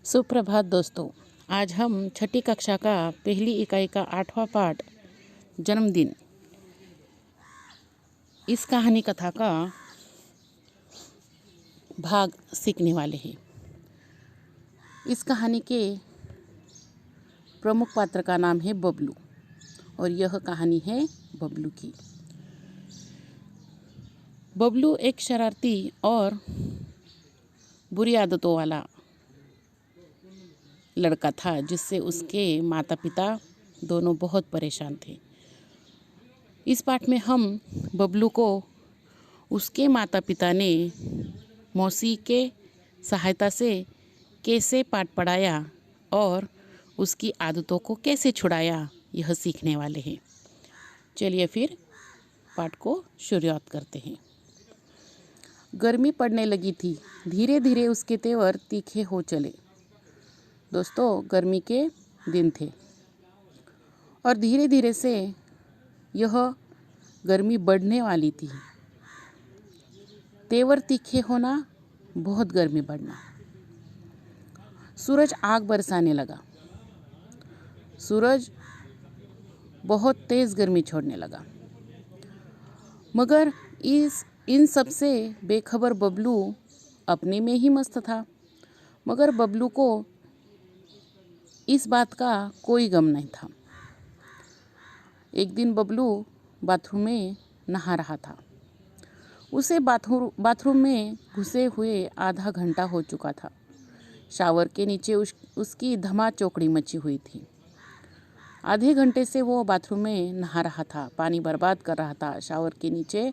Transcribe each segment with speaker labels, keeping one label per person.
Speaker 1: सुप्रभात दोस्तों। आज हम छठी कक्षा का पहली इकाई का 8वां पाठ जन्मदिन इस कहानी कथा का भाग सीखने वाले हैं। इस कहानी के प्रमुख पात्र का नाम है बबलू और यह कहानी है बबलू की। बबलू एक शरारती और बुरी आदतों वाला लड़का था जिससे उसके माता पिता दोनों बहुत परेशान थे। इस पाठ में हम बबलू को उसके माता पिता ने मौसी के सहायता से कैसे पाठ पढ़ाया और उसकी आदतों को कैसे छुड़ाया, यह सीखने वाले हैं। चलिए फिर पाठ को शुरुआत करते हैं। गर्मी पड़ने लगी थी। धीरे धीरे उसके तेवर तीखे हो चले। दोस्तों, गर्मी के दिन थे और धीरे धीरे से यह गर्मी बढ़ने वाली थी। तेवर तीखे होना, बहुत गर्मी बढ़ना। सूरज आग बरसाने लगा। सूरज बहुत तेज गर्मी छोड़ने लगा। मगर इन सब से बेखबर बबलू अपने में ही मस्त था। मगर बबलू को इस बात का कोई गम नहीं था। एक दिन बबलू बाथरूम में नहा रहा था। उसे बाथरूम में घुसे हुए आधा घंटा हो चुका था। शावर के नीचे उसकी धमाचौकड़ी मची हुई थी। आधे घंटे से वो बाथरूम में नहा रहा था, पानी बर्बाद कर रहा था, शावर के नीचे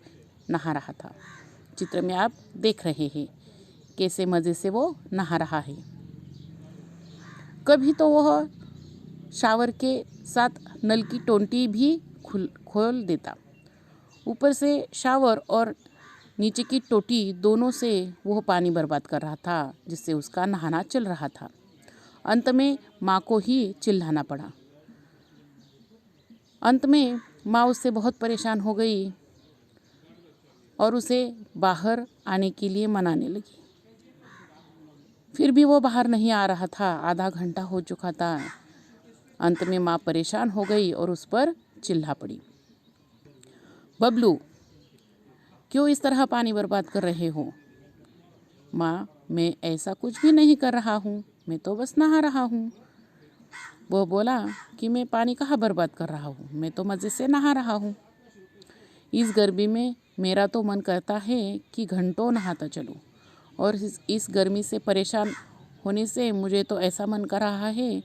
Speaker 1: नहा रहा था। चित्र में आप देख रहे हैं कैसे मज़े से वो नहा रहा है। कभी तो वह शावर के साथ नल की टोंटी भी खोल देता। ऊपर से शावर और नीचे की टोटी दोनों से वह पानी बर्बाद कर रहा था, जिससे उसका नहाना चल रहा था। अंत में माँ को ही चिल्लाना पड़ा। अंत में माँ उससे बहुत परेशान हो गई और उसे बाहर आने के लिए मनाने लगी। फिर भी वो बाहर नहीं आ रहा था। आधा घंटा हो चुका था। अंत में माँ परेशान हो गई और उस पर चिल्ला पड़ी। बबलू, क्यों इस तरह पानी बर्बाद कर रहे हो? माँ, मैं ऐसा कुछ भी नहीं कर रहा हूँ, मैं तो बस नहा रहा हूँ। वो बोला कि मैं पानी कहाँ बर्बाद कर रहा हूँ, मैं तो मज़े से नहा रहा हूँ। इस गर्मी में मेरा तो मन करता है कि घंटों नहाता चलूँ, और इस गर्मी से परेशान होने से मुझे तो ऐसा मन कर रहा है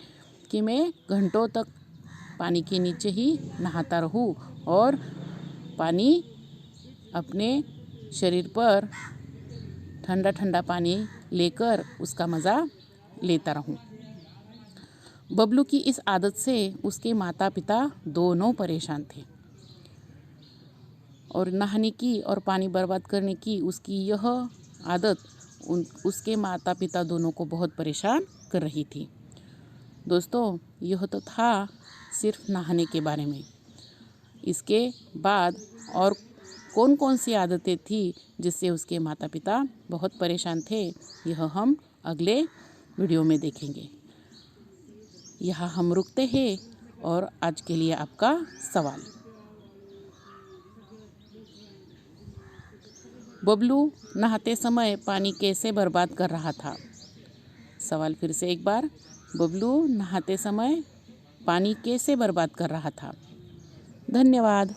Speaker 1: कि मैं घंटों तक पानी के नीचे ही नहाता रहूं और पानी अपने शरीर पर ठंडा ठंडा पानी लेकर उसका मज़ा लेता रहूं। बबलू की इस आदत से उसके माता पिता दोनों परेशान थे और नहाने की और पानी बर्बाद करने की उसकी यह आदत उसके माता पिता दोनों को बहुत परेशान कर रही थी। दोस्तों, यह तो था सिर्फ नहाने के बारे में। इसके बाद और कौन कौन सी आदतें थी जिससे उसके माता पिता बहुत परेशान थे, यह हम अगले वीडियो में देखेंगे। यहाँ हम रुकते हैं और आज के लिए आपका सवाल। बबलू नहाते समय पानी कैसे बर्बाद कर रहा था? सवाल फिर से एक बार। बबलू नहाते समय पानी कैसे बर्बाद कर रहा था? धन्यवाद।